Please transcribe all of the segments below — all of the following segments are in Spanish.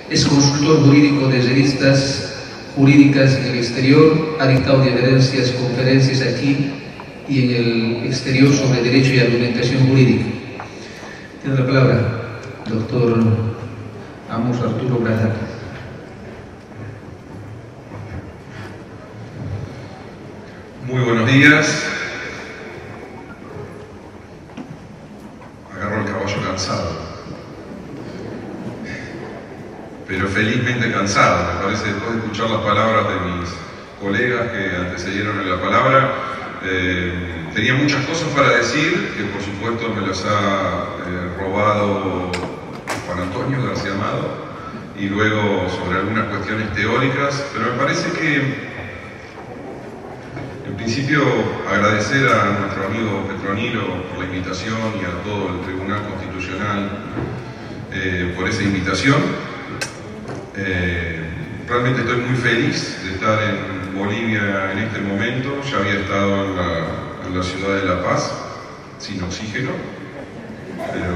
Es consultor jurídico de revistas jurídicas en el exterior, ha dictado diversas conferencias aquí y en el exterior sobre derecho y argumentación jurídica. Tiene la palabra, doctor Amos Arturo Grajal. Muy buenos días. Agarro el caballo cansado, pero felizmente cansado. Me parece, después de escuchar las palabras de mis colegas que antecedieron en la palabra, tenía muchas cosas para decir, que por supuesto me las ha robado Juan Antonio García Amado, y luego sobre algunas cuestiones teóricas, pero me parece que en principio agradecer a nuestro amigo Petronilo por la invitación y a todo el Tribunal Constitucional por esa invitación. Realmente estoy muy feliz de estar en Bolivia en este momento. Ya había estado en la ciudad de La Paz sin oxígeno, pero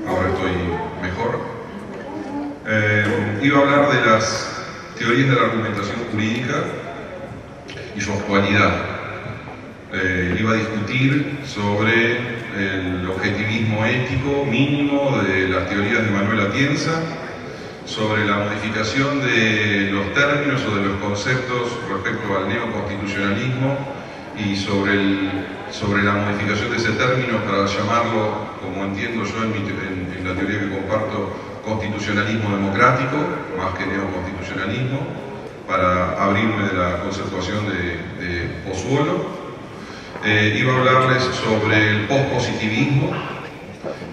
ahora estoy mejor. Iba a hablar de las teorías de la argumentación jurídica y su actualidad. Iba a discutir sobre el objetivismo ético mínimo de las teorías de Manuel Atienza, sobre la modificación de los términos o de los conceptos respecto al neoconstitucionalismo y sobre la modificación de ese término para llamarlo, como entiendo yo en la teoría que comparto, constitucionalismo democrático, más que neoconstitucionalismo, para abrirme de la conceptuación de Pozuolo. Iba a hablarles sobre el pospositivismo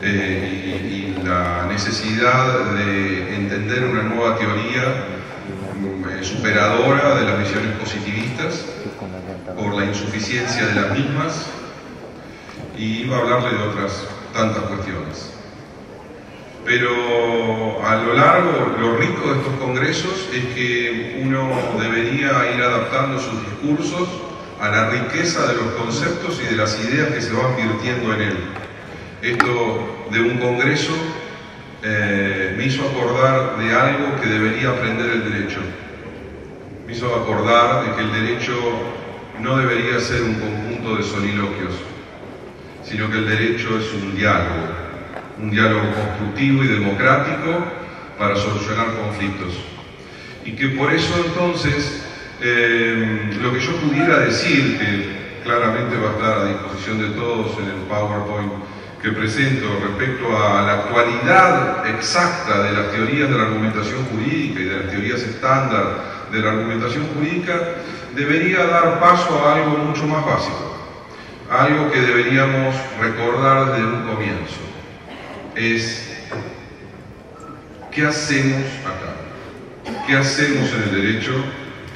y la necesidad de entender una nueva teoría superadora de las visiones positivistas por la insuficiencia de las mismas, y iba a hablarles de otras tantas cuestiones. Pero a lo largo, lo rico de estos congresos es que uno debería ir adaptando sus discursos a la riqueza de los conceptos y de las ideas que se van virtiendo en él. Esto de un congreso me hizo acordar de algo que debería aprender el derecho. Me hizo acordar de que el derecho no debería ser un conjunto de soliloquios, sino que el derecho es un diálogo constructivo y democrático para solucionar conflictos. Y que por eso entonces lo que yo pudiera decir, que claramente va a estar a disposición de todos en el PowerPoint que presento respecto a la actualidad exacta de las teorías de la argumentación jurídica y de las teorías estándar de la argumentación jurídica, debería dar paso a algo mucho más básico, a algo que deberíamos recordar desde un comienzo. Es ¿qué hacemos acá? ¿Qué hacemos en el derecho?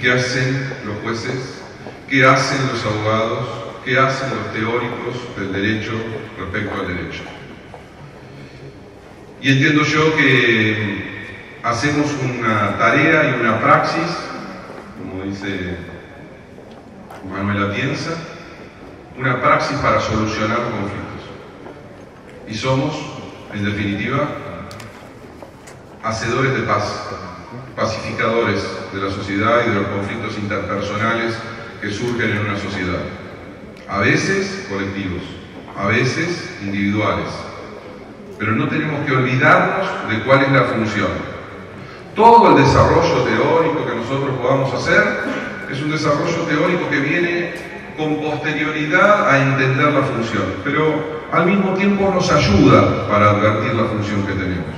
¿Qué hacen los jueces? ¿Qué hacen los abogados? ¿Qué hacen los teóricos del derecho respecto al derecho? Y entiendo yo que hacemos una tarea y una praxis, como dice Manuel Atienza, una praxis para solucionar conflictos. Y somos, en definitiva, hacedores de paz, pacificadores de la sociedad y de los conflictos interpersonales que surgen en una sociedad. A veces colectivos, a veces individuales. Pero no tenemos que olvidarnos de cuál es la función. Todo el desarrollo teórico que nosotros podamos hacer es un desarrollo teórico que viene con posterioridad a entender la función, pero al mismo tiempo nos ayuda para advertir la función que tenemos.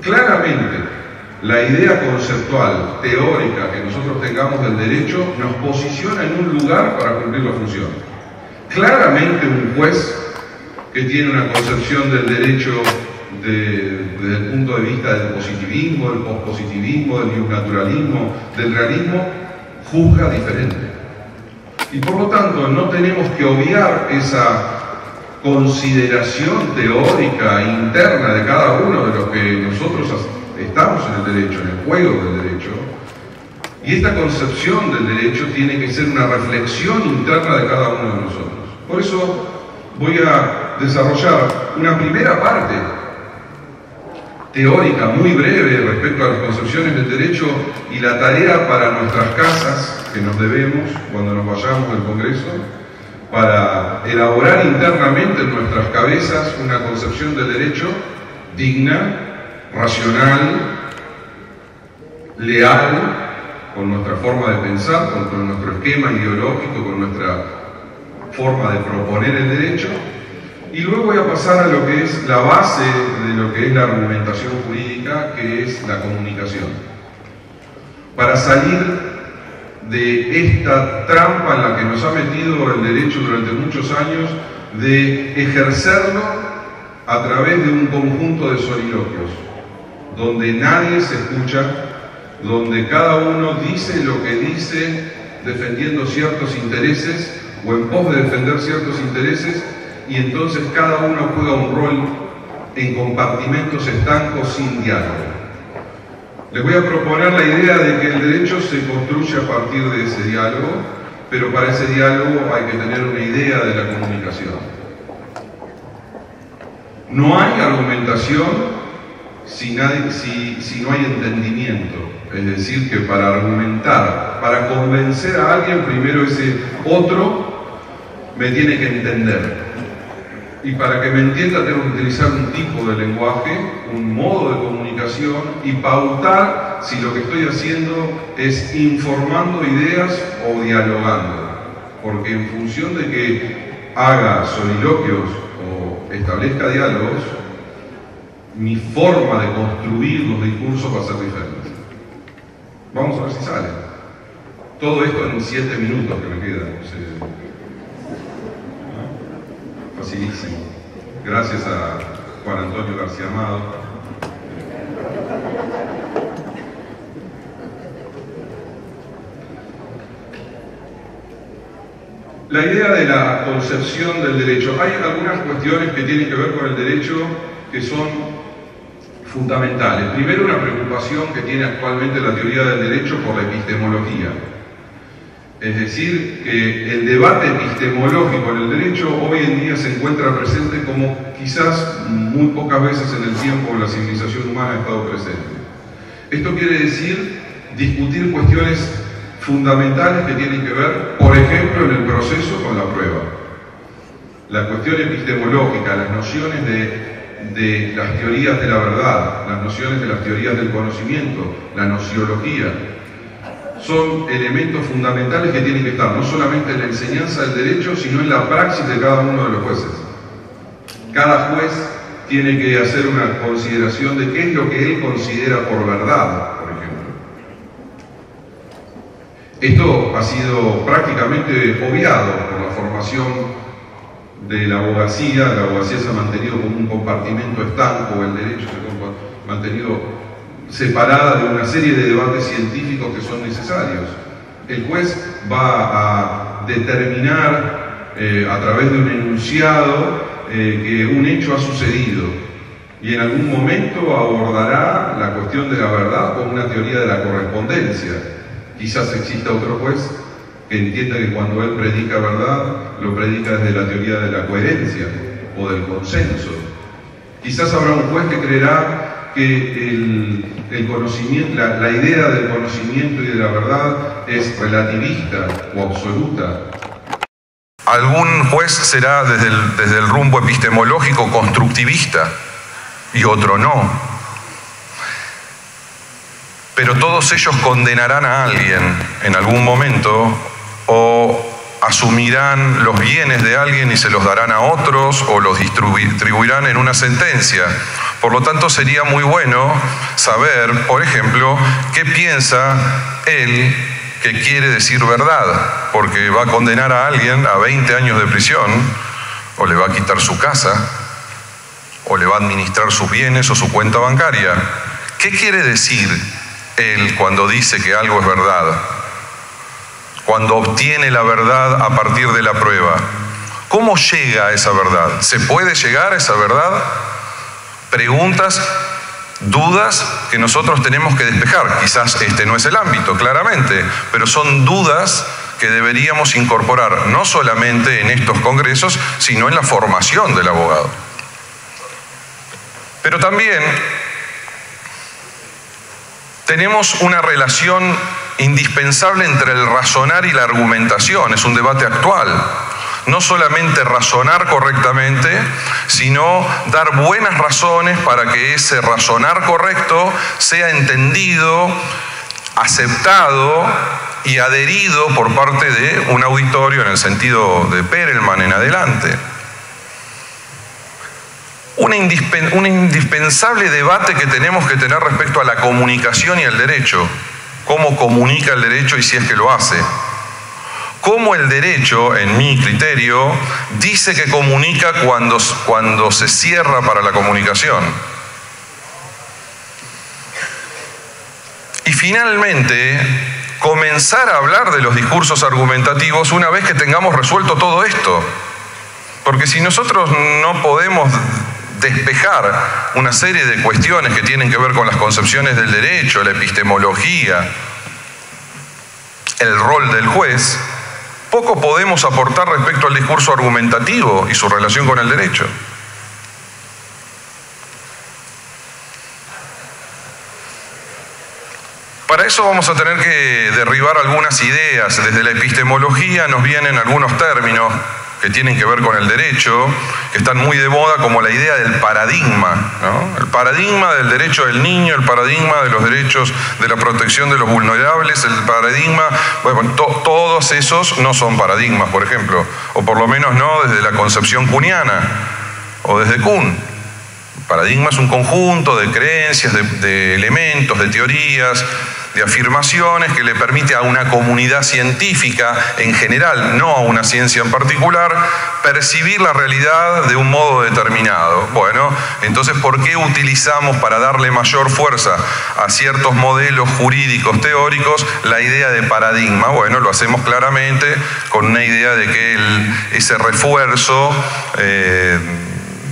Claramente, la idea conceptual, teórica que nosotros tengamos del derecho nos posiciona en un lugar para cumplir la función. Claramente un juez que tiene una concepción del derecho desde el punto de vista del positivismo, del pospositivismo, del neonaturalismo, del realismo, juzga diferente. Y por lo tanto no tenemos que obviar esa consideración teórica interna de cada uno de los que nosotros estamos en el derecho, en el juego del derecho. Y esta concepción del derecho tiene que ser una reflexión interna de cada uno de nosotros. Por eso voy a desarrollar una primera parte teórica muy breve respecto a los concepciones del derecho y la tarea para nuestras casas que nos debemos cuando nos vayamos del Congreso, para elaborar internamente en nuestras cabezas una concepción del derecho digna, racional, leal, con nuestra forma de pensar, con nuestro esquema ideológico, con nuestra forma de proponer el derecho. Y luego voy a pasar a lo que es la base de lo que es la argumentación jurídica, que es la comunicación. Para salir de esta trampa en la que nos ha metido el derecho durante muchos años, de ejercerlo a través de un conjunto de soliloquios, donde nadie se escucha, donde cada uno dice lo que dice defendiendo ciertos intereses o en pos de defender ciertos intereses, y entonces cada uno juega un rol en compartimentos estancos sin diálogo. Les voy a proponer la idea de que el derecho se construye a partir de ese diálogo, pero para ese diálogo hay que tener una idea de la comunicación. No hay argumentación si no hay entendimiento. Es decir, que para argumentar, para convencer a alguien, primero ese otro me tiene que entender. Y para que me entienda tengo que utilizar un tipo de lenguaje, un modo de comunicación y pautar si lo que estoy haciendo es informando ideas o dialogando. Porque en función de que haga soliloquios o establezca diálogos, mi forma de construir los discursos va a ser diferente. Vamos a ver si sale. Todo esto en 7 minutos que me quedan. Facilísimo. Gracias a Juan Antonio García Amado. La idea de la concepción del derecho. Hay algunas cuestiones que tienen que ver con el derecho que son fundamentales. Primero, una preocupación que tiene actualmente la teoría del derecho por la epistemología. Es decir, que el debate epistemológico en el derecho hoy en día se encuentra presente como quizás muy pocas veces en el tiempo la civilización humana ha estado presente. Esto quiere decir discutir cuestiones fundamentales que tienen que ver, por ejemplo, en el proceso con la prueba. La cuestión epistemológica, las nociones de las teorías de la verdad, las nociones de las teorías del conocimiento, la nociología, son elementos fundamentales que tienen que estar no solamente en la enseñanza del derecho, sino en la praxis de cada uno de los jueces. Cada juez tiene que hacer una consideración de qué es lo que él considera por verdad, por ejemplo. Esto ha sido prácticamente obviado por la formación de la abogacía se ha mantenido como un compartimento estanco, el derecho se ha mantenido separada de una serie de debates científicos que son necesarios. El juez va a determinar a través de un enunciado que un hecho ha sucedido y en algún momento abordará la cuestión de la verdad con una teoría de la correspondencia. Quizás exista otro juez que entienda que cuando él predica verdad, lo predica desde la teoría de la coherencia o del consenso. Quizás habrá un juez que creerá que el conocimiento, la idea del conocimiento y de la verdad es relativista o absoluta. Algún juez será desde el rumbo epistemológico constructivista y otro no. Pero todos ellos condenarán a alguien en algún momento o asumirán los bienes de alguien y se los darán a otros o los distribuirán en una sentencia. Por lo tanto, sería muy bueno saber, por ejemplo, qué piensa él que quiere decir verdad, porque va a condenar a alguien a 20 años de prisión, o le va a quitar su casa, o le va a administrar sus bienes o su cuenta bancaria. ¿Qué quiere decir él cuando dice que algo es verdad? Cuando obtiene la verdad a partir de la prueba. ¿Cómo llega a esa verdad? ¿Se puede llegar a esa verdad? Preguntas, dudas que nosotros tenemos que despejar. Quizás este no es el ámbito, claramente, pero son dudas que deberíamos incorporar no solamente en estos congresos, sino en la formación del abogado. Pero también tenemos una relación indispensable entre el razonar y la argumentación. Es un debate actual. No solamente razonar correctamente, sino dar buenas razones para que ese razonar correcto sea entendido, aceptado y adherido por parte de un auditorio en el sentido de Perelman en adelante. Un indispensable debate que tenemos que tener respecto a la comunicación y el derecho. ¿Cómo comunica el derecho y si es que lo hace? ¿Cómo el derecho, en mi criterio, dice que comunica cuando se cierra para la comunicación? Y finalmente, comenzar a hablar de los discursos argumentativos una vez que tengamos resuelto todo esto. Porque si nosotros no podemos despejar una serie de cuestiones que tienen que ver con las concepciones del derecho, la epistemología, el rol del juez, poco podemos aportar respecto al discurso argumentativo y su relación con el derecho. Para eso vamos a tener que derribar algunas ideas. Desde la epistemología nos vienen algunos términos que tienen que ver con el derecho, que están muy de moda, como la idea del paradigma, ¿no? El paradigma del derecho del niño, el paradigma de los derechos de la protección de los vulnerables, el paradigma, bueno, todos esos no son paradigmas, por ejemplo, o por lo menos no desde la concepción kuhniana o desde Kuhn. Paradigma es un conjunto de creencias, de elementos, de teorías, de afirmaciones que le permite a una comunidad científica en general, no a una ciencia en particular, percibir la realidad de un modo determinado. Bueno, entonces, ¿por qué utilizamos para darle mayor fuerza a ciertos modelos jurídicos teóricos la idea de paradigma? Bueno, lo hacemos claramente con una idea de que ese refuerzo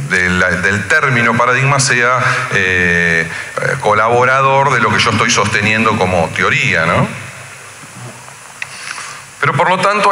del término paradigma sea colaborador de lo que yo estoy sosteniendo como teoría, ¿no? Pero por lo tanto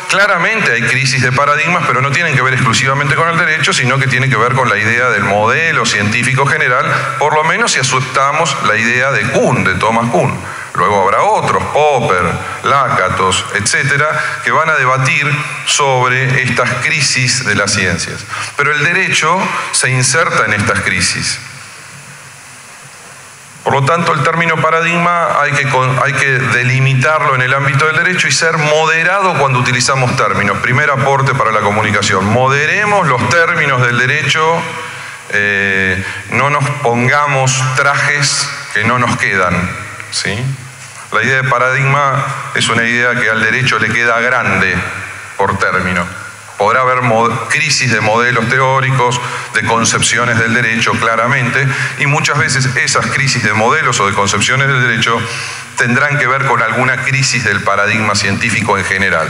claramente hay crisis de paradigmas, pero no tienen que ver exclusivamente con el derecho, sino que tienen que ver con la idea del modelo científico general, por lo menos si aceptamos la idea de Kuhn, de Thomas Kuhn. Luego habrá otros, Popper, Lakatos, etcétera, que van a debatir sobre estas crisis de las ciencias. Pero el derecho se inserta en estas crisis. Por lo tanto, el término paradigma hay que delimitarlo en el ámbito del derecho y ser moderado cuando utilizamos términos. Primer aporte para la comunicación. Moderemos los términos del derecho, no nos pongamos trajes que no nos quedan, ¿sí? La idea de paradigma es una idea que al derecho le queda grande por término. Podrá haber crisis de modelos teóricos, de concepciones del derecho, claramente, y muchas veces esas crisis de modelos o de concepciones del derecho tendrán que ver con alguna crisis del paradigma científico en general.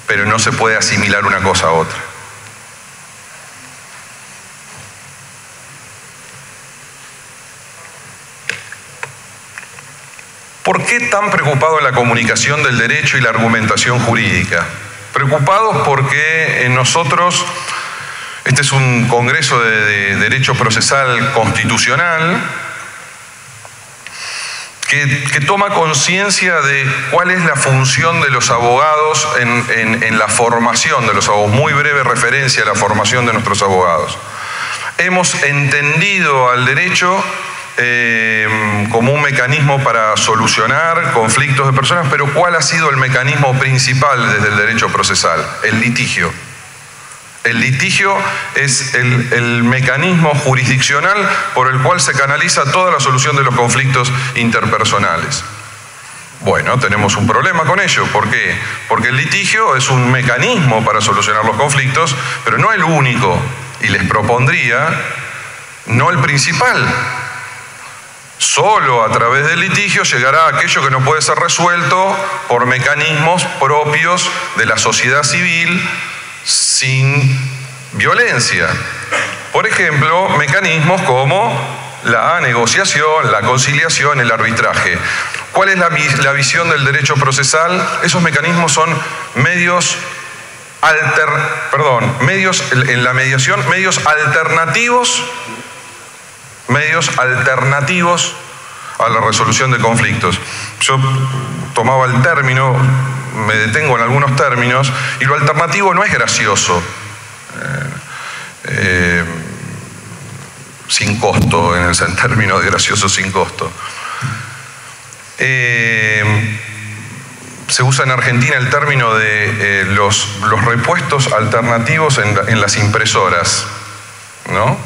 Pero no se puede asimilar una cosa a otra. ¿Por qué tan preocupado en la comunicación del derecho y la argumentación jurídica? Preocupados porque nosotros, este es un congreso de derecho procesal constitucional que toma conciencia de cuál es la función de los abogados en la formación de los abogados. Muy breve referencia a la formación de nuestros abogados. Hemos entendido al derecho como un mecanismo para solucionar conflictos de personas, pero ¿cuál ha sido el mecanismo principal desde el derecho procesal? El litigio. El litigio es el mecanismo jurisdiccional por el cual se canaliza toda la solución de los conflictos interpersonales. Bueno, tenemos un problema con ello. ¿Por qué? Porque el litigio es un mecanismo para solucionar los conflictos, pero no el único. Y les propondría, no el principal. Solo a través del litigio llegará aquello que no puede ser resuelto por mecanismos propios de la sociedad civil sin violencia. Por ejemplo, mecanismos como la negociación, la conciliación, el arbitraje. ¿Cuál es la visión del derecho procesal? Esos mecanismos son medios en la mediación, medios alternativos medios alternativos a la resolución de conflictos. Yo tomaba el término, me detengo en algunos términos, y lo alternativo no es gracioso, sin costo, en el término de gracioso sin costo. Se usa en Argentina el término de los repuestos alternativos en las impresoras, ¿no?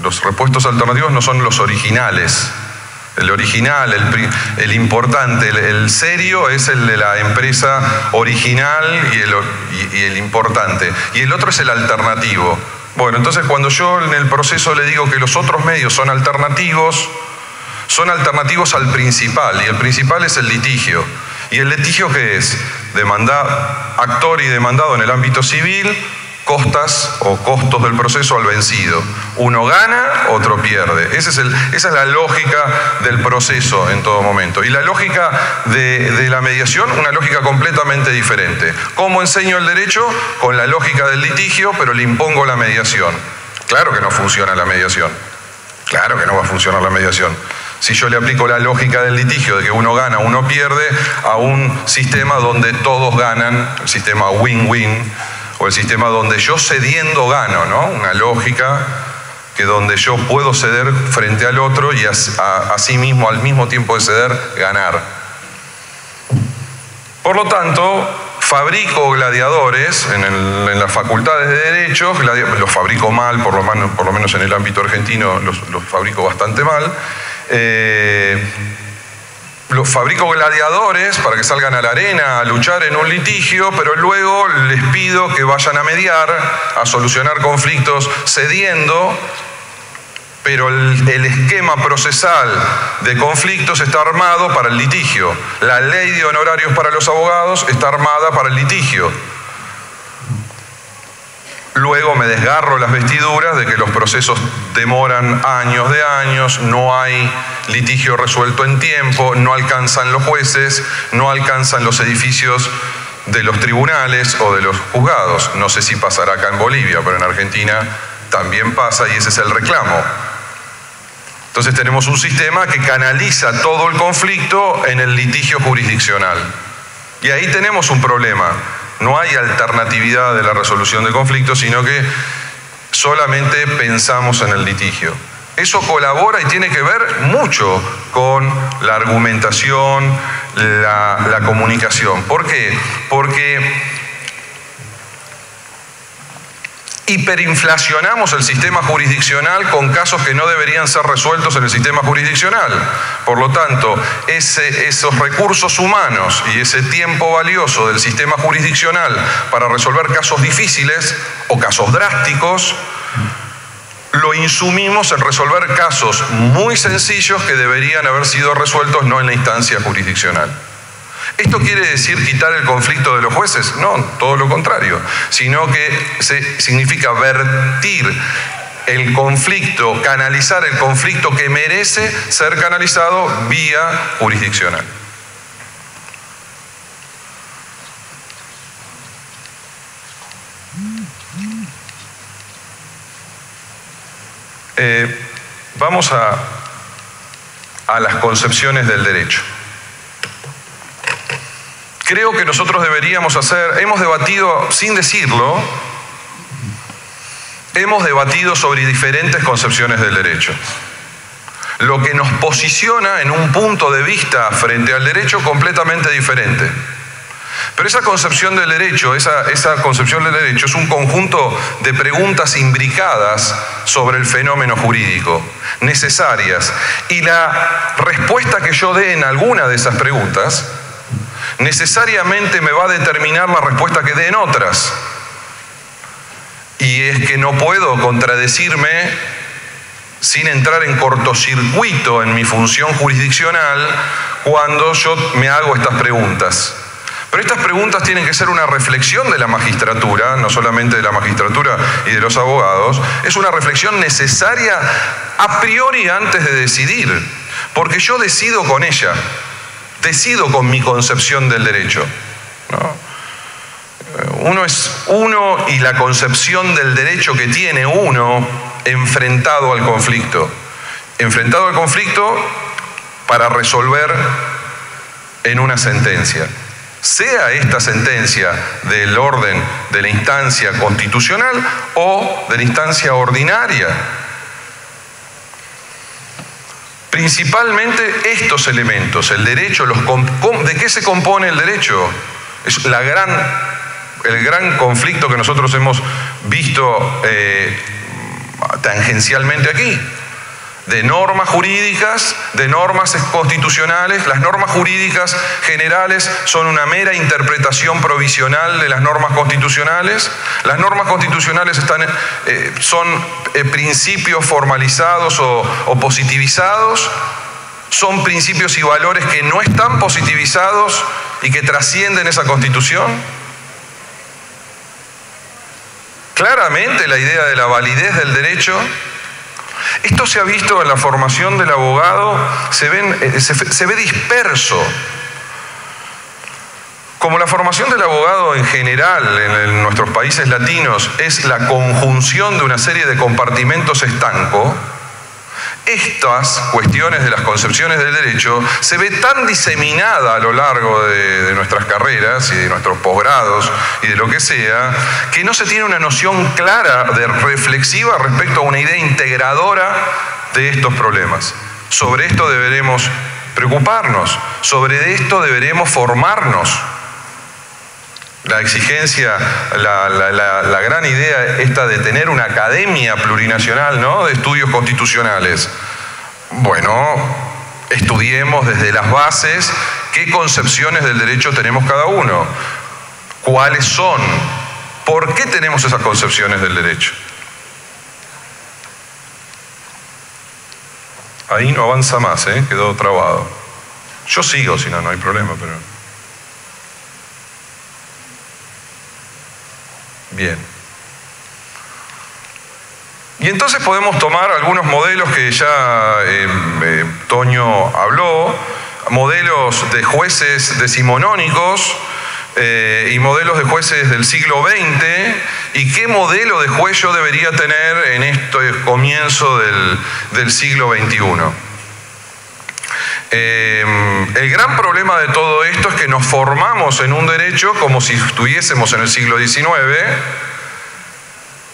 Los repuestos alternativos no son los originales. El original, el importante, el serio es el de la empresa original y el importante. Y el otro es el alternativo. Bueno, entonces cuando yo en el proceso le digo que los otros medios son alternativos al principal, y el principal es el litigio. ¿Y el litigio qué es? Actor y demandado en el ámbito civil, costas o costos del proceso al vencido. Uno gana, otro pierde. Esa es la lógica del proceso en todo momento. Y la lógica de la mediación, una lógica completamente diferente. ¿Cómo enseño el derecho? Con la lógica del litigio, pero le impongo la mediación. Claro que no funciona la mediación. Claro que no va a funcionar la mediación. Si yo le aplico la lógica del litigio, de que uno gana, uno pierde, a un sistema donde todos ganan, el sistema win-win, o el sistema donde yo cediendo gano, ¿no? Una lógica que donde yo puedo ceder frente al otro y así mismo, al mismo tiempo de ceder, ganar. Por lo tanto, fabrico gladiadores en las facultades de Derecho, los fabrico mal, por lo menos en el ámbito argentino los fabrico bastante mal. Los fabrico gladiadores para que salgan a la arena a luchar en un litigio, pero luego les pido que vayan a mediar, a solucionar conflictos cediendo, pero el esquema procesal de conflictos está armado para el litigio. La ley de honorarios para los abogados está armada para el litigio. Luego me desgarro las vestiduras de que los procesos demoran años de años, no hay litigio resuelto en tiempo, no alcanzan los jueces, no alcanzan los edificios de los tribunales o de los juzgados. No sé si pasará acá en Bolivia, pero en Argentina también pasa y ese es el reclamo. Entonces tenemos un sistema que canaliza todo el conflicto en el litigio jurisdiccional. Y ahí tenemos un problema. No hay alternatividad de la resolución de conflictos, sino que solamente pensamos en el litigio. Eso colabora y tiene que ver mucho con la argumentación, la comunicación. ¿Por qué? Porque hiperinflacionamos el sistema jurisdiccional con casos que no deberían ser resueltos en el sistema jurisdiccional. Por lo tanto, esos recursos humanos y ese tiempo valioso del sistema jurisdiccional para resolver casos difíciles o casos drásticos, lo insumimos en resolver casos muy sencillos que deberían haber sido resueltos no en la instancia jurisdiccional. ¿Esto quiere decir quitar el conflicto de los jueces? No, todo lo contrario, sino que significa vertir el conflicto, canalizar el conflicto que merece ser canalizado vía jurisdiccional. Vamos a las concepciones del derecho. Creo que nosotros deberíamos hemos debatido, sin decirlo, hemos debatido sobre diferentes concepciones del derecho. Lo que nos posiciona en un punto de vista frente al derecho completamente diferente. Pero esa concepción del derecho, esa concepción del derecho es un conjunto de preguntas imbricadas sobre el fenómeno jurídico, necesarias. Y la respuesta que yo dé en alguna de esas preguntas necesariamente me va a determinar la respuesta que dé en otras. Y es que no puedo contradecirme sin entrar en cortocircuito en mi función jurisdiccional cuando yo me hago estas preguntas. Pero estas preguntas tienen que ser una reflexión de la magistratura, no solamente de la magistratura y de los abogados, es una reflexión necesaria a priori antes de decidir, porque yo decido con ella, decido con mi concepción del derecho, ¿no? Uno es uno y la concepción del derecho que tiene uno enfrentado al conflicto. enfrentado al conflicto para resolver en una sentencia. Sea esta sentencia del orden de la instancia constitucional o de la instancia ordinaria. Principalmente estos elementos, el derecho, ¿de qué se compone el derecho? Es el gran conflicto que nosotros hemos visto tangencialmente aquí. De normas jurídicas, de normas constitucionales. Las normas jurídicas generales son una mera interpretación provisional de las normas constitucionales. Las normas constitucionales son principios formalizados o positivizados. Son principios y valores que no están positivizados y que trascienden esa Constitución. Claramente la idea de la validez del derecho. Esto se ha visto en la formación del abogado, se ve disperso. Como la formación del abogado en general en nuestros países latinos es la conjunción de una serie de compartimentos estancos, estas cuestiones de las concepciones del derecho se ve tan diseminada a lo largo de nuestras carreras y de nuestros posgrados y de lo que sea, que no se tiene una noción clara, reflexiva respecto a una idea integradora de estos problemas. Sobre esto deberemos preocuparnos, sobre esto deberemos formarnos. La exigencia, la gran idea esta de tener una academia plurinacional, ¿no?, de estudios constitucionales. Bueno, estudiemos desde las bases qué concepciones del derecho tenemos cada uno, cuáles son, por qué tenemos esas concepciones del derecho. Ahí no avanza más, quedó trabado. Yo sigo, si no, no hay problema, pero... Bien. Y entonces podemos tomar algunos modelos que ya Toño habló, modelos de jueces decimonónicos y modelos de jueces del siglo XX, y qué modelo de juez yo debería tener en este comienzo del siglo XXI. El gran problema de todo esto es que nos formamos en un derecho como si estuviésemos en el siglo XIX,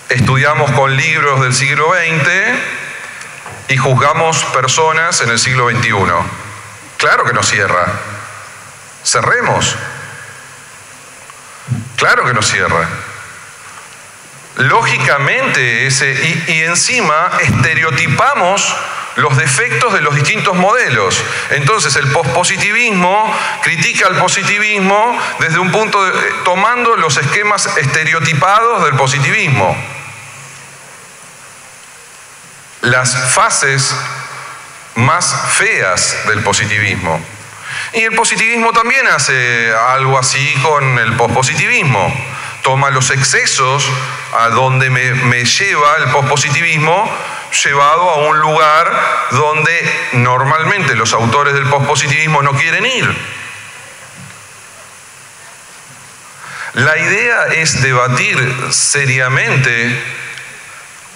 estudiamos con libros del siglo XX y juzgamos personas en el siglo XXI. Claro que nos cierra. Cerremos. Claro que nos cierra. Lógicamente, y encima estereotipamos los defectos de los distintos modelos. Entonces el pospositivismo critica al positivismo desde un punto tomando los esquemas estereotipados del positivismo. Las fases más feas del positivismo. Y el positivismo también hace algo así con el pospositivismo. Toma los excesos a donde me lleva el pospositivismo, llevado a un lugar donde normalmente los autores del pospositivismo no quieren ir. La idea es debatir seriamente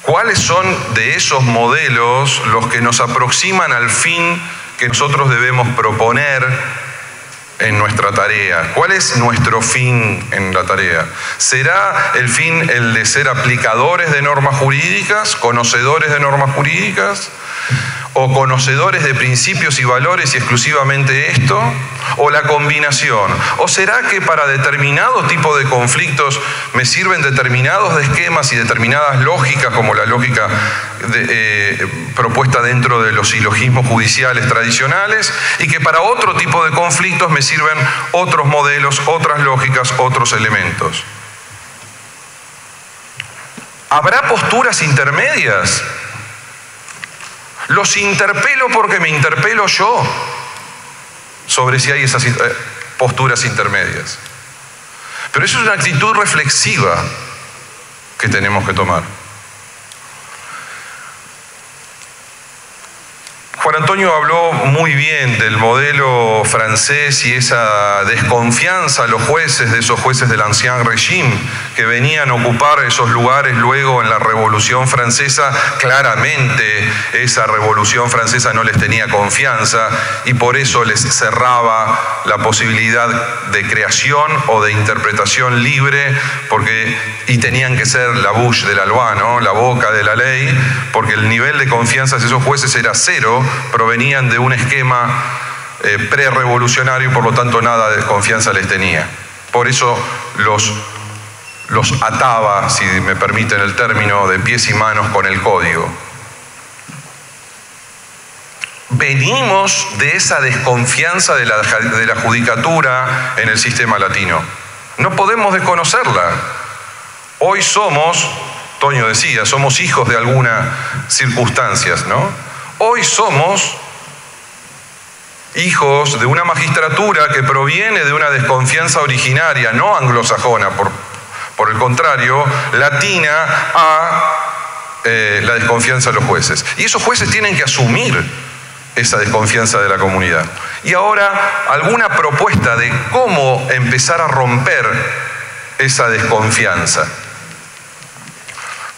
cuáles son de esos modelos los que nos aproximan al fin que nosotros debemos proponer en nuestra tarea. ¿Cuál es nuestro fin en la tarea? ¿Será el fin el de ser aplicadores de normas jurídicas, conocedores de normas jurídicas, o conocedores de principios y valores y exclusivamente esto? ¿O la combinación? ¿O será que para determinado tipo de conflictos me sirven determinados esquemas y determinadas lógicas, como la lógica propuesta dentro de los silogismos judiciales tradicionales, y que para otro tipo de conflictos me sirven otros modelos, otras lógicas, otros elementos? ¿Habrá posturas intermedias? Los interpelo porque me interpelo yo sobre si hay esas posturas intermedias. Pero eso es una actitud reflexiva que tenemos que tomar. Juan Antonio habló muy bien del modelo francés y esa desconfianza a los jueces, de esos jueces del Ancien Régime que venían a ocupar esos lugares luego en la Revolución Francesa. Claramente esa Revolución Francesa no les tenía confianza y por eso les cerraba la posibilidad de creación o de interpretación libre, y tenían que ser la bouche de la loi, ¿no? La boca de la ley, porque el nivel de confianza de esos jueces era cero, provenían de un esquema pre-revolucionario y por lo tanto nada de confianza les tenía. Por eso los ataba, si me permiten el término, de pies y manos con el código. Venimos de esa desconfianza de la judicatura en el sistema latino. No podemos desconocerla. Hoy somos, Toño decía, somos hijos de algunas circunstancias, ¿no? Hoy somos hijos de una magistratura que proviene de una desconfianza originaria, no anglosajona, por el contrario, latina a la desconfianza de los jueces. Y esos jueces tienen que asumir esa desconfianza de la comunidad. Y ahora, alguna propuesta de cómo empezar a romper esa desconfianza.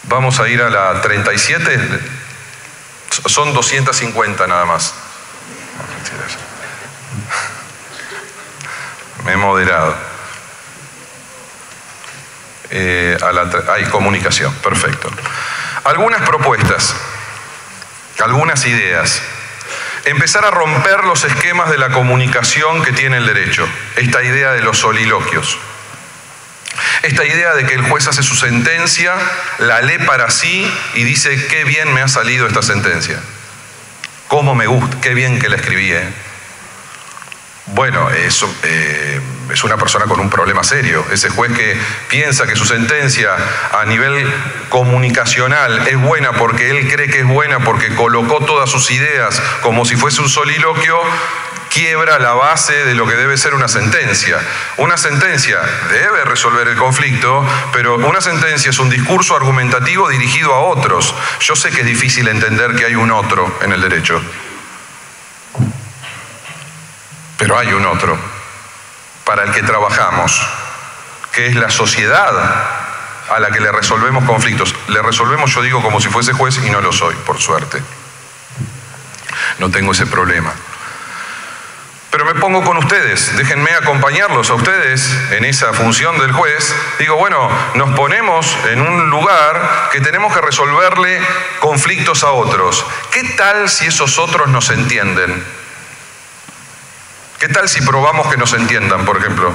Vamos a ir a la 37. Son 250 nada más. Me he moderado. Hay comunicación, perfecto. Algunas propuestas, algunas ideas. Empezar a romper los esquemas de la comunicación que tiene el derecho. Esta idea de los soliloquios. Esta idea de que el juez hace su sentencia, la lee para sí y dice: qué bien me ha salido esta sentencia. Cómo me gusta, qué bien que la escribí, ¿eh? Bueno, eso es una persona con un problema serio. Ese juez que piensa que su sentencia a nivel comunicacional es buena porque él cree que es buena, porque colocó todas sus ideas como si fuese un soliloquio, quiebra la base de lo que debe ser una sentencia. Una sentencia debe resolver el conflicto, pero una sentencia es un discurso argumentativo dirigido a otros. Yo sé que es difícil entender que hay un otro en el derecho, pero hay un otro para el que trabajamos, que es la sociedad a la que le resolvemos conflictos. Le resolvemos, yo digo, como si fuese juez y no lo soy, por suerte. No tengo ese problema. Pero me pongo con ustedes, déjenme acompañarlos a ustedes en esa función del juez. Digo, bueno, nos ponemos en un lugar que tenemos que resolverle conflictos a otros. ¿Qué tal si esos otros nos entienden? ¿Qué tal si probamos que nos entiendan, por ejemplo?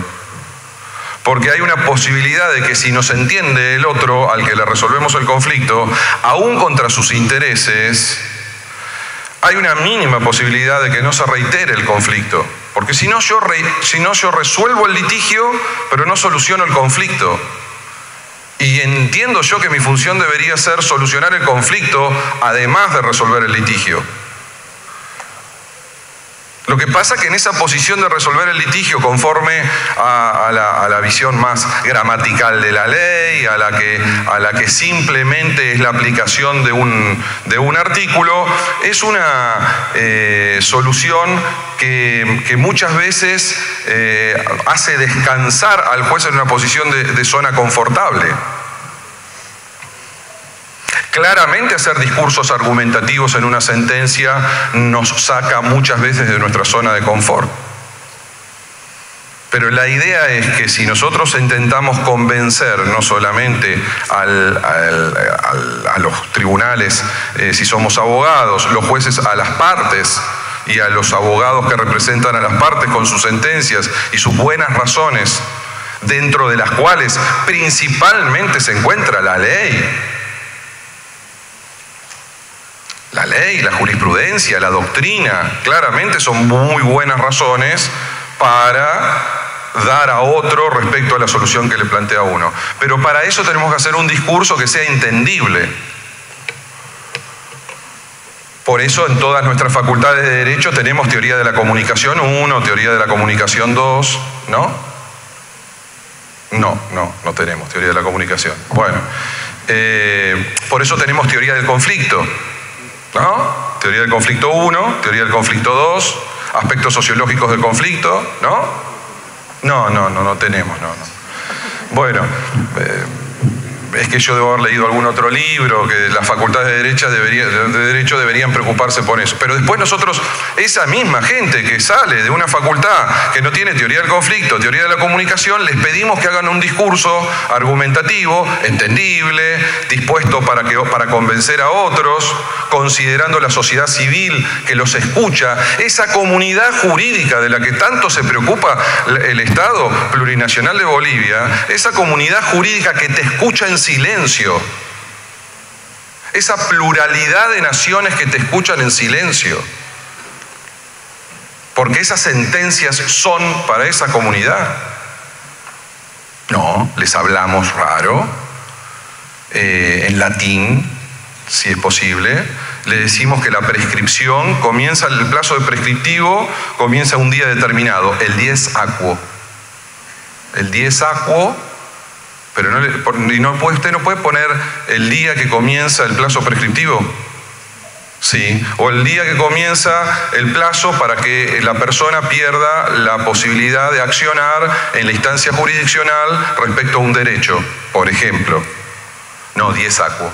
Porque hay una posibilidad de que si nos entiende el otro al que le resolvemos el conflicto, aún contra sus intereses, hay una mínima posibilidad de que no se reitere el conflicto. Porque si no yo resuelvo el litigio, pero no soluciono el conflicto. Y entiendo yo que mi función debería ser solucionar el conflicto, además de resolver el litigio. Lo que pasa es que en esa posición de resolver el litigio conforme a la visión más gramatical de la ley, a la que simplemente es la aplicación de un artículo, es una solución que muchas veces hace descansar al juez en una posición de zona confortable. Claramente hacer discursos argumentativos en una sentencia nos saca muchas veces de nuestra zona de confort. Pero la idea es que si nosotros intentamos convencer no solamente a los tribunales, si somos abogados, los jueces a las partes y a los abogados que representan a las partes con sus sentencias y sus buenas razones, dentro de las cuales principalmente se encuentra la ley. La ley, la jurisprudencia, la doctrina, claramente son muy buenas razones para dar a otro respecto a la solución que le plantea uno. Pero para eso tenemos que hacer un discurso que sea entendible. Por eso en todas nuestras facultades de Derecho tenemos teoría de la comunicación 1, teoría de la comunicación 2, ¿no? No tenemos teoría de la comunicación. Bueno, por eso tenemos teoría del conflicto, ¿no? Teoría del conflicto 1, teoría del conflicto 2, aspectos sociológicos del conflicto, ¿no? No tenemos, no. Bueno, es que yo debo haber leído algún otro libro, que las facultades de Derecho deberían preocuparse por eso. Pero después nosotros, esa misma gente que sale de una facultad que no tiene teoría del conflicto, teoría de la comunicación, les pedimos que hagan un discurso argumentativo, entendible, dispuesto para convencer a otros, considerando la sociedad civil que los escucha, esa comunidad jurídica de la que tanto se preocupa el Estado plurinacional de Bolivia, esa comunidad jurídica que te escucha en silencio, esa pluralidad de naciones que te escuchan en silencio, porque esas sentencias son para esa comunidad. No, les hablamos raro, en latín, si es posible, le decimos que la prescripción comienza, el plazo de prescriptivo comienza un día determinado, el dies aquo. El dies aquo, pero usted no puede poner el día que comienza el plazo prescriptivo. Sí, o el día que comienza el plazo para que la persona pierda la posibilidad de accionar en la instancia jurisdiccional respecto a un derecho, por ejemplo. No, dies aquo.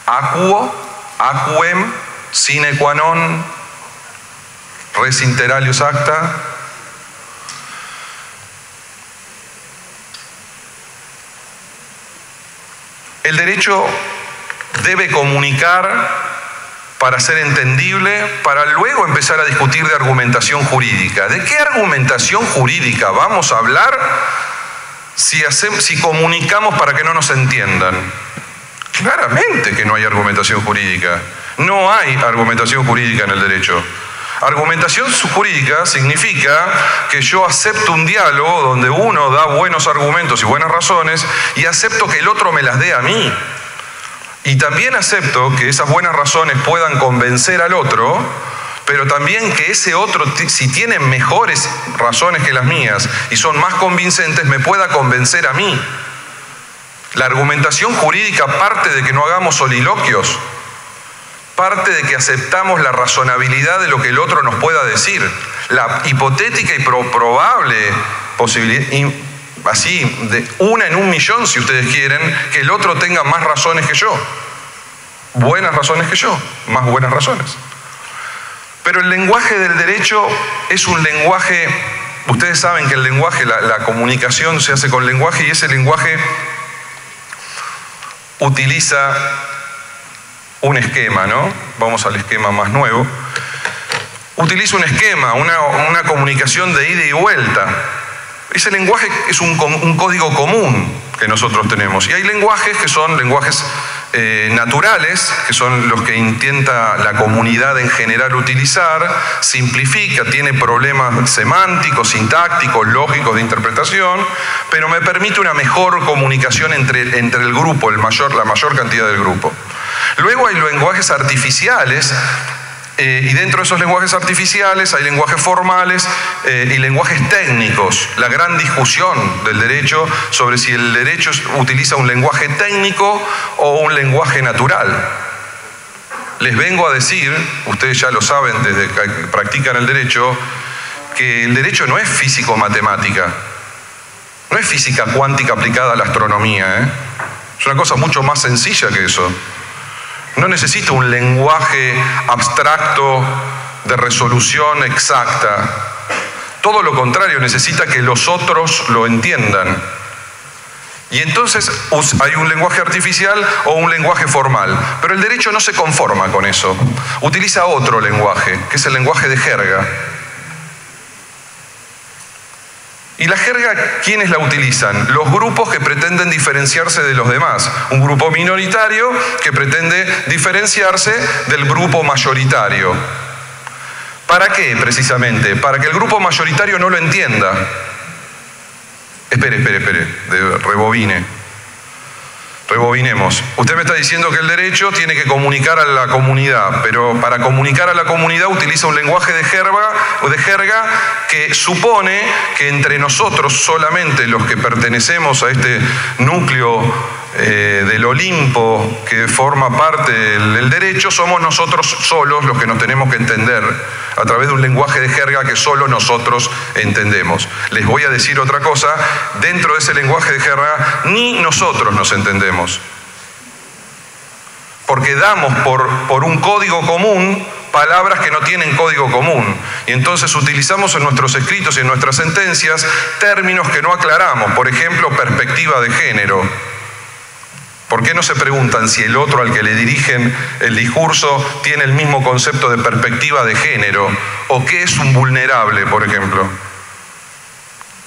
Aquo, aquuem, sine qua non, res inter alios acta. El derecho debe comunicar para ser entendible, para luego empezar a discutir de argumentación jurídica. ¿De qué argumentación jurídica vamos a hablar si comunicamos para que no nos entiendan? Claramente que no hay argumentación jurídica. No hay argumentación jurídica en el derecho. Argumentación jurídica significa que yo acepto un diálogo donde uno da buenos argumentos y buenas razones y acepto que el otro me las dé a mí. Y también acepto que esas buenas razones puedan convencer al otro, pero también que ese otro, si tiene mejores razones que las mías y son más convincentes, me pueda convencer a mí. La argumentación jurídica parte de que no hagamos soliloquios, parte de que aceptamos la razonabilidad de lo que el otro nos pueda decir, la hipotética y probable posibilidad, así, de 1 en 1.000.000, si ustedes quieren, que el otro tenga más razones que yo, buenas razones que yo, más buenas razones. Pero el lenguaje del derecho es un lenguaje, ustedes saben que el lenguaje, la comunicación se hace con lenguaje, y ese lenguaje utiliza un esquema, ¿no? Vamos al esquema más nuevo. Utiliza un esquema, una comunicación de ida y vuelta. Ese lenguaje es un código común que nosotros tenemos. Y hay lenguajes que son lenguajes naturales, que son los que intenta la comunidad en general utilizar, simplifica, tiene problemas semánticos, sintácticos, lógicos de interpretación, pero me permite una mejor comunicación entre el grupo, la mayor cantidad del grupo. Luego hay lenguajes artificiales, y dentro de esos lenguajes artificiales hay lenguajes formales y lenguajes técnicos. La gran discusión del derecho sobre si el derecho utiliza un lenguaje técnico o un lenguaje natural. Les vengo a decir, ustedes ya lo saben desde que practican el derecho, que el derecho no es físico-matemática, no es física cuántica aplicada a la astronomía, Es una cosa mucho más sencilla que eso. No necesita un lenguaje abstracto de resolución exacta. Todo lo contrario, necesita que los otros lo entiendan. Y entonces hay un lenguaje artificial o un lenguaje formal. Pero el derecho no se conforma con eso. Utiliza otro lenguaje, que es el lenguaje de jerga. ¿Y la jerga quiénes la utilizan? Los grupos que pretenden diferenciarse de los demás. Un grupo minoritario que pretende diferenciarse del grupo mayoritario. ¿Para qué, precisamente? Para que el grupo mayoritario no lo entienda. Espere, rebobinemos. Usted me está diciendo que el derecho tiene que comunicar a la comunidad, pero para comunicar a la comunidad utiliza un lenguaje de jerga que supone que entre nosotros solamente los que pertenecemos a este núcleo del Olimpo que forma parte del derecho, somos nosotros solos los que nos tenemos que entender a través de un lenguaje de jerga que solo nosotros entendemos. Les voy a decir otra cosa, dentro de ese lenguaje de jerga ni nosotros nos entendemos, porque damos por un código común palabras que no tienen código común, y entonces utilizamos en nuestros escritos y en nuestras sentencias términos que no aclaramos. Por ejemplo, perspectiva de género. ¿Por qué no se preguntan si el otro al que le dirigen el discurso tiene el mismo concepto de perspectiva de género? ¿O qué es un vulnerable, por ejemplo?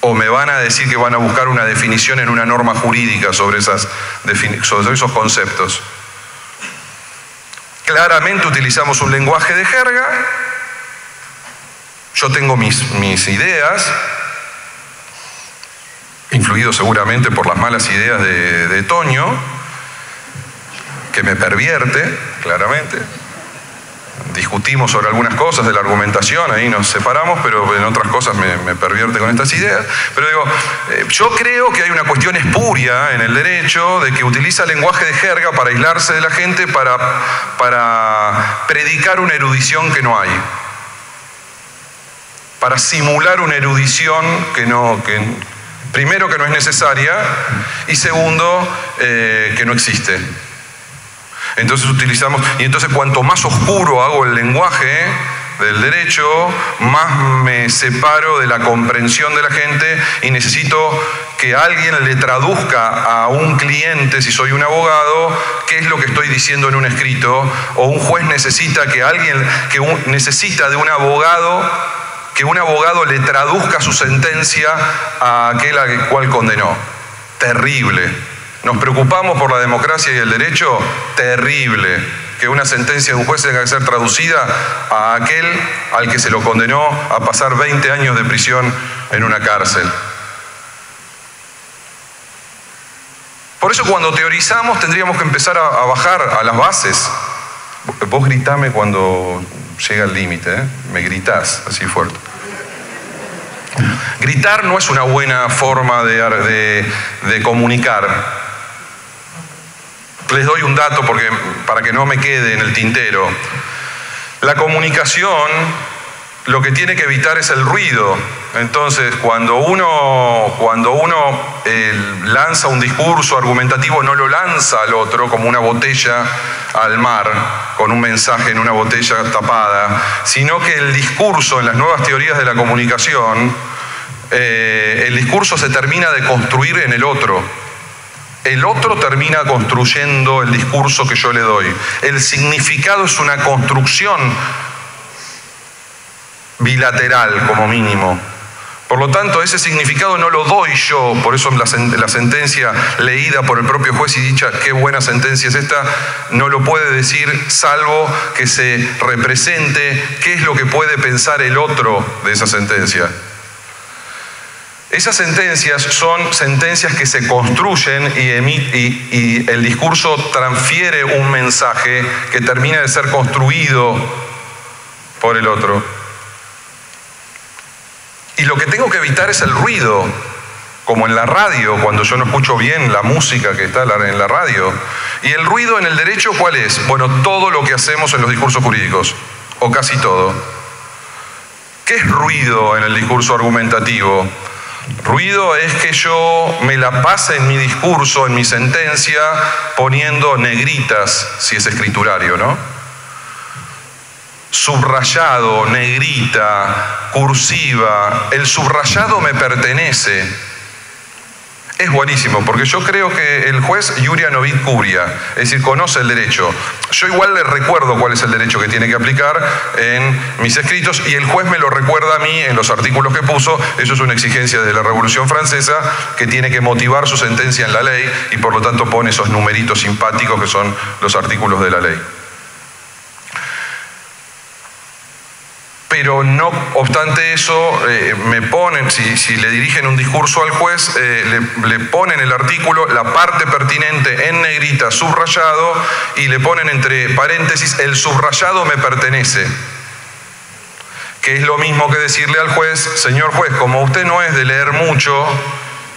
¿O me van a decir que van a buscar una definición en una norma jurídica sobre esos conceptos? Claramente utilizamos un lenguaje de jerga. Yo tengo mis ideas, influido seguramente por las malas ideas de Toño, que me pervierte, claramente. Discutimos sobre algunas cosas de la argumentación, ahí nos separamos, pero en otras cosas me pervierte con estas ideas. Pero digo, yo creo que hay una cuestión espuria en el derecho de que utiliza lenguaje de jerga para aislarse de la gente, para predicar una erudición que no hay, para simular una erudición primero que no es necesaria y segundo que no existe. Entonces entonces cuanto más oscuro hago el lenguaje del derecho, más me separo de la comprensión de la gente y necesito que alguien le traduzca a un cliente, si soy un abogado, qué es lo que estoy diciendo en un escrito, o un juez necesita necesita de un abogado, que un abogado le traduzca su sentencia a aquel al cual condenó. Terrible. ¿Nos preocupamos por la democracia y el derecho? Terrible. Que una sentencia de un juez tenga que ser traducida a aquel al que se lo condenó a pasar 20 años de prisión en una cárcel. Por eso cuando teorizamos tendríamos que empezar a bajar a las bases. Vos gritame cuando llega el límite, ¿eh? Me gritás así fuerte. Gritar no es una buena forma de comunicar. Les doy un dato para que no me quede en el tintero. La comunicación lo que tiene que evitar es el ruido. Entonces, cuando uno lanza un discurso argumentativo, no lo lanza al otro como una botella al mar, con un mensaje en una botella tapada, sino que el discurso, en las nuevas teorías de la comunicación, el discurso se termina de construir en el otro. El otro termina construyendo el discurso que yo le doy. El significado es una construcción bilateral, como mínimo. Por lo tanto, ese significado no lo doy yo. Por eso la sentencia leída por el propio juez y dicha, qué buena sentencia es esta, no lo puede decir salvo que se represente qué es lo que puede pensar el otro de esa sentencia. Esas sentencias son sentencias que se construyen y el discurso transfiere un mensaje que termina de ser construido por el otro. Y lo que tengo que evitar es el ruido, como en la radio, cuando yo no escucho bien la música que está en la radio. Y el ruido en el derecho, ¿cuál es? Bueno, todo lo que hacemos en los discursos jurídicos, o casi todo. ¿Qué es ruido en el discurso argumentativo? Ruido es que yo me la pase en mi discurso, en mi sentencia, poniendo negritas, si es escriturario, ¿no? Subrayado, negrita, cursiva. El subrayado me pertenece. Es buenísimo, porque yo creo que el juez Iuria Novit Curia, es decir, conoce el derecho. Yo igual le recuerdo cuál es el derecho que tiene que aplicar en mis escritos y el juez me lo recuerda a mí en los artículos que puso. Eso es una exigencia de la Revolución Francesa, que tiene que motivar su sentencia en la ley y por lo tanto pone esos numeritos simpáticos que son los artículos de la ley. Pero no obstante eso, me ponen, si le dirigen un discurso al juez, le ponen el artículo, la parte pertinente en negrita, subrayado, y le ponen entre paréntesis, el subrayado me pertenece. Que es lo mismo que decirle al juez, señor juez, como usted no es de leer mucho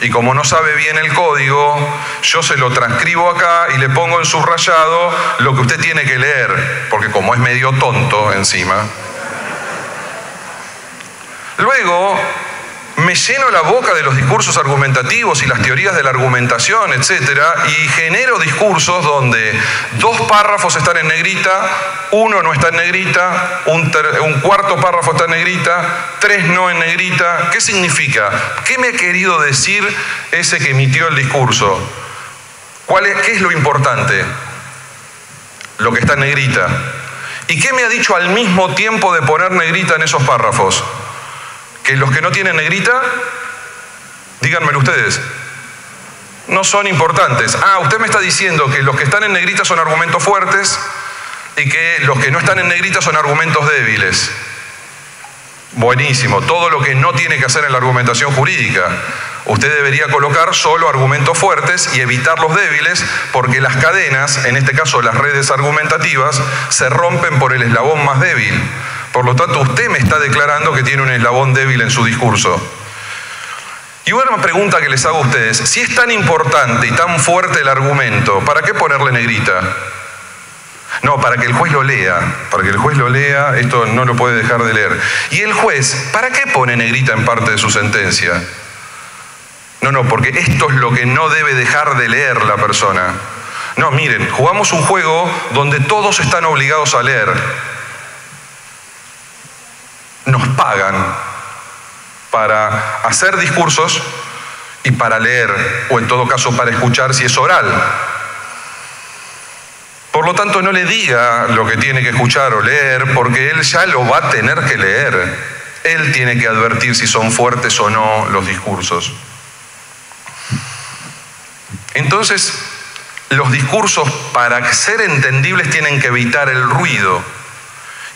y como no sabe bien el código, yo se lo transcribo acá y le pongo en subrayado lo que usted tiene que leer, porque como es medio tonto encima. Luego me lleno la boca de los discursos argumentativos y las teorías de la argumentación, etcétera, y genero discursos donde 2 párrafos están en negrita, 1 no está en negrita, un cuarto párrafo está en negrita, 3 no en negrita. ¿Qué significa? ¿Qué me ha querido decir ese que emitió el discurso? ¿Qué es lo importante? Lo que está en negrita. ¿Y qué me ha dicho al mismo tiempo de poner negrita en esos párrafos? Que los que no tienen negrita, díganmelo ustedes, no son importantes. Usted me está diciendo que los que están en negrita son argumentos fuertes y que los que no están en negrita son argumentos débiles. Buenísimo, todo lo que no tiene que hacer en la argumentación jurídica. Usted debería colocar solo argumentos fuertes y evitar los débiles, porque las cadenas, en este caso las redes argumentativas, se rompen por el eslabón más débil. Por lo tanto, usted me está declarando que tiene un eslabón débil en su discurso. Y una pregunta que les hago a ustedes: si es tan importante y tan fuerte el argumento, ¿para qué ponerle negrita? No, para que el juez lo lea. Para que el juez lo lea, esto no lo puede dejar de leer. Y el juez, ¿para qué pone negrita en parte de su sentencia? No, porque esto es lo que no debe dejar de leer la persona. No, miren, jugamos un juego donde todos están obligados a leer. Nos pagan para hacer discursos y para leer, o en todo caso para escuchar si es oral. Por lo tanto, no le diga lo que tiene que escuchar o leer, porque él ya lo va a tener que leer. Él tiene que advertir si son fuertes o no los discursos. Entonces, los discursos, para ser entendibles, tienen que evitar el ruido.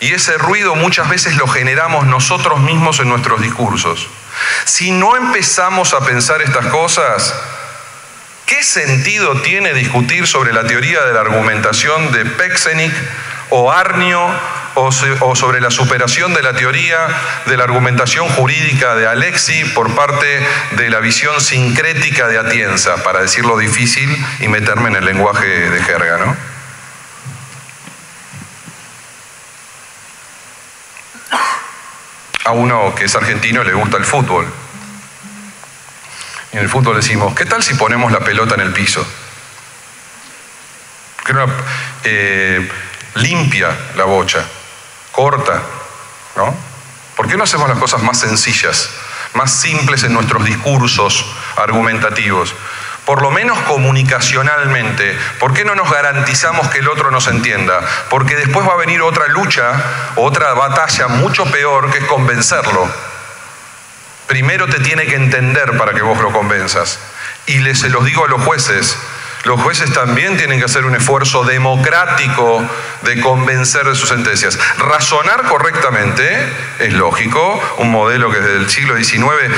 Y ese ruido muchas veces lo generamos nosotros mismos en nuestros discursos. Si no empezamos a pensar estas cosas, ¿qué sentido tiene discutir sobre la teoría de la argumentación de Pecksenig o Arnio o sobre la superación de la teoría de la argumentación jurídica de Alexi por parte de la visión sincrética de Atienza, para decirlo difícil y meterme en el lenguaje de jerga, ¿no? A uno que es argentino le gusta el fútbol. Y en el fútbol decimos, ¿qué tal si ponemos la pelota en el piso? Limpia la bocha, corta, ¿no? ¿Por qué no hacemos las cosas más sencillas, más simples en nuestros discursos argumentativos? Por lo menos comunicacionalmente. ¿Por qué no nos garantizamos que el otro nos entienda? Porque después va a venir otra lucha, otra batalla mucho peor, que es convencerlo. Primero te tiene que entender para que vos lo convenzas. Y se los digo a los jueces. Los jueces también tienen que hacer un esfuerzo democrático de convencer de sus sentencias. Razonar correctamente es lógico, un modelo que desde el siglo XIX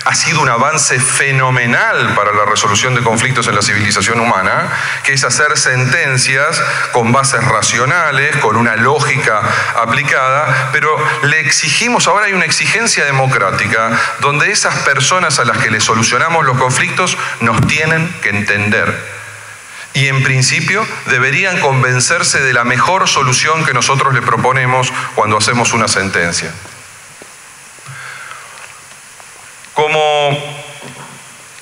ha sido un avance fenomenal para la resolución de conflictos en la civilización humana, que es hacer sentencias con bases racionales, con una lógica aplicada, pero le exigimos, ahora hay una exigencia democrática, donde esas personas a las que le solucionamos los conflictos nos tienen que entender. Y en principio deberían convencerse de la mejor solución que nosotros le proponemos cuando hacemos una sentencia. Como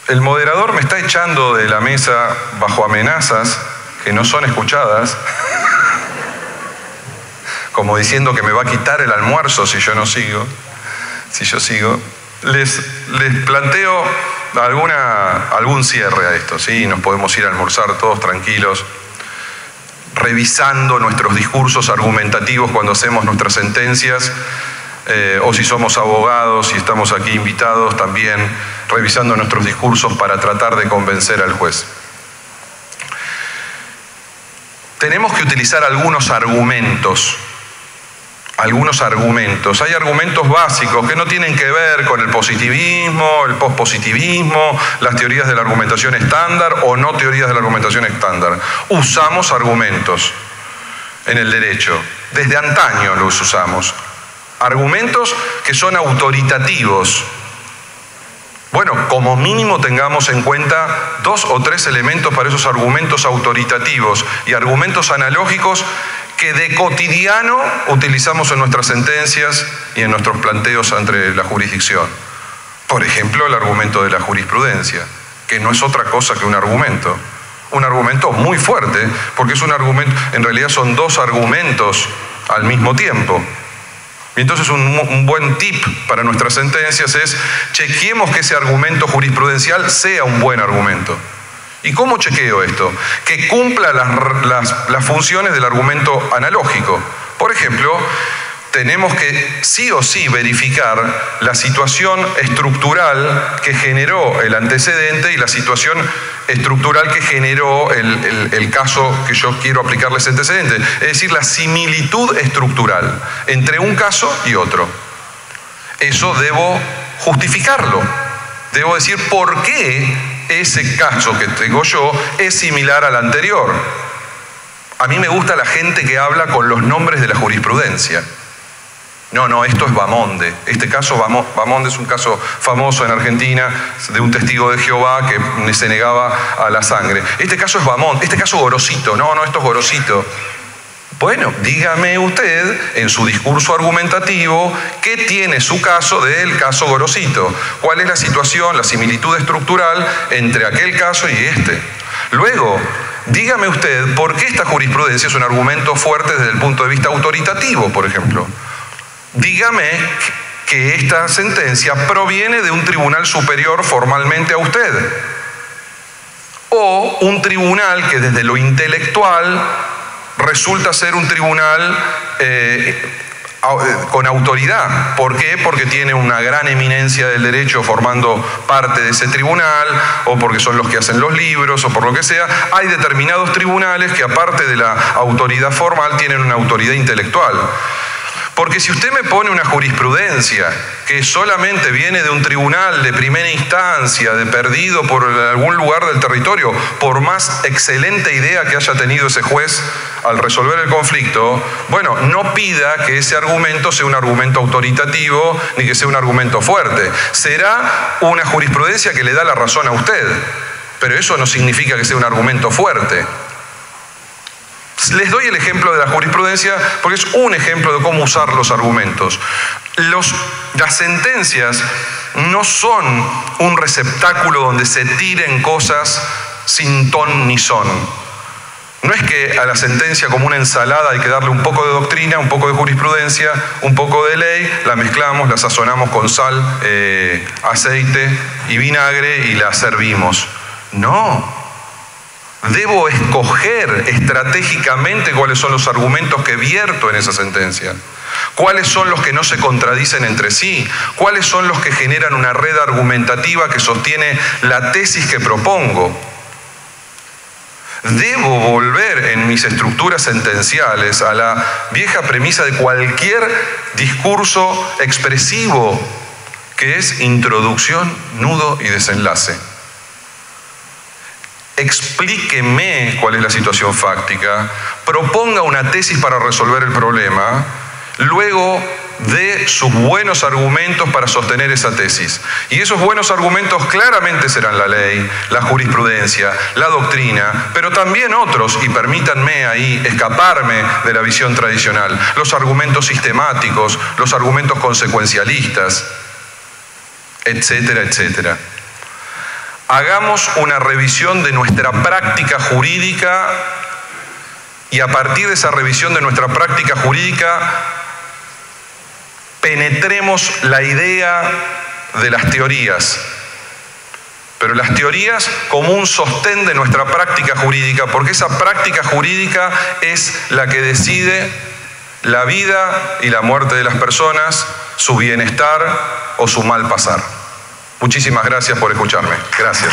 el moderador me está echando de la mesa bajo amenazas que no son escuchadas, como diciendo que me va a quitar el almuerzo si yo sigo, les planteo algún cierre a esto, ¿sí? Nos podemos ir a almorzar todos tranquilos, revisando nuestros discursos argumentativos cuando hacemos nuestras sentencias, o si somos abogados y estamos aquí invitados también, revisando nuestros discursos para tratar de convencer al juez. Tenemos que utilizar algunos argumentos. Hay argumentos básicos que no tienen que ver con el positivismo, el pospositivismo, las teorías de la argumentación estándar o no teorías de la argumentación estándar. Usamos argumentos en el derecho. Desde antaño los usamos. Argumentos que son autoritativos. Bueno, como mínimo tengamos en cuenta 2 o 3 elementos para esos argumentos autoritativos y argumentos analógicos que de cotidiano utilizamos en nuestras sentencias y en nuestros planteos ante la jurisdicción. Por ejemplo, el argumento de la jurisprudencia, que no es otra cosa que un argumento muy fuerte, porque es un argumento, en realidad son 2 argumentos al mismo tiempo. Y entonces un buen tip para nuestras sentencias es chequeemos que ese argumento jurisprudencial sea un buen argumento. ¿Y cómo chequeo esto? Que cumpla las funciones del argumento analógico. Por ejemplo, tenemos que sí o sí verificar la situación estructural que generó el antecedente y la situación estructural que generó el caso que yo quiero aplicarle ese antecedente. Es decir, la similitud estructural entre un caso y otro. Eso debo justificarlo. Debo decir por qué ese caso que tengo yo es similar al anterior. A mí me gusta la gente que habla con los nombres de la jurisprudencia. No, esto es Bamonde. Este caso, Bamonde es un caso famoso en Argentina de un testigo de Jehová que se negaba a la sangre. Este caso es Bamonde, este caso Gorosito. No, esto es Gorosito. Bueno, dígame usted en su discurso argumentativo qué tiene su caso del caso Gorosito. ¿Cuál es la situación, la similitud estructural entre aquel caso y este? Luego, dígame usted por qué esta jurisprudencia es un argumento fuerte desde el punto de vista autoritativo, por ejemplo. Dígame que esta sentencia proviene de un tribunal superior formalmente a usted. O un tribunal que desde lo intelectual resulta ser un tribunal con autoridad. ¿Por qué? Porque tiene una gran eminencia del derecho formando parte de ese tribunal, o porque son los que hacen los libros, o por lo que sea. Hay determinados tribunales que, aparte de la autoridad formal, tienen una autoridad intelectual. Porque si usted me pone una jurisprudencia que solamente viene de un tribunal de primera instancia, de perdido por algún lugar del territorio, por más excelente idea que haya tenido ese juez al resolver el conflicto, bueno, no pida que ese argumento sea un argumento autoritativo ni que sea un argumento fuerte. Será una jurisprudencia que le da la razón a usted, pero eso no significa que sea un argumento fuerte. Les doy el ejemplo de la jurisprudencia porque es un ejemplo de cómo usar los argumentos. Las sentencias no son un receptáculo donde se tiren cosas sin ton ni son. No es que a la sentencia, como una ensalada, hay que darle un poco de doctrina, un poco de jurisprudencia, un poco de ley, la mezclamos, la sazonamos con sal, aceite y vinagre y la servimos. No. Debo escoger estratégicamente cuáles son los argumentos que vierto en esa sentencia, cuáles son los que no se contradicen entre sí, cuáles son los que generan una red argumentativa que sostiene la tesis que propongo. Debo volver en mis estructuras sentenciales a la vieja premisa de cualquier discurso expresivo, que es introducción, nudo y desenlace. Explíqueme cuál es la situación fáctica, proponga una tesis para resolver el problema, luego dé sus buenos argumentos para sostener esa tesis. Y esos buenos argumentos claramente serán la ley, la jurisprudencia, la doctrina, pero también otros, y permítanme ahí escaparme de la visión tradicional, los argumentos sistemáticos, los argumentos consecuencialistas, etcétera, etcétera. Hagamos una revisión de nuestra práctica jurídica y a partir de esa revisión de nuestra práctica jurídica penetremos la idea de las teorías. Pero las teorías como un sostén de nuestra práctica jurídica, porque esa práctica jurídica es la que decide la vida y la muerte de las personas, su bienestar o su mal pasar. Muchísimas gracias por escucharme. Gracias.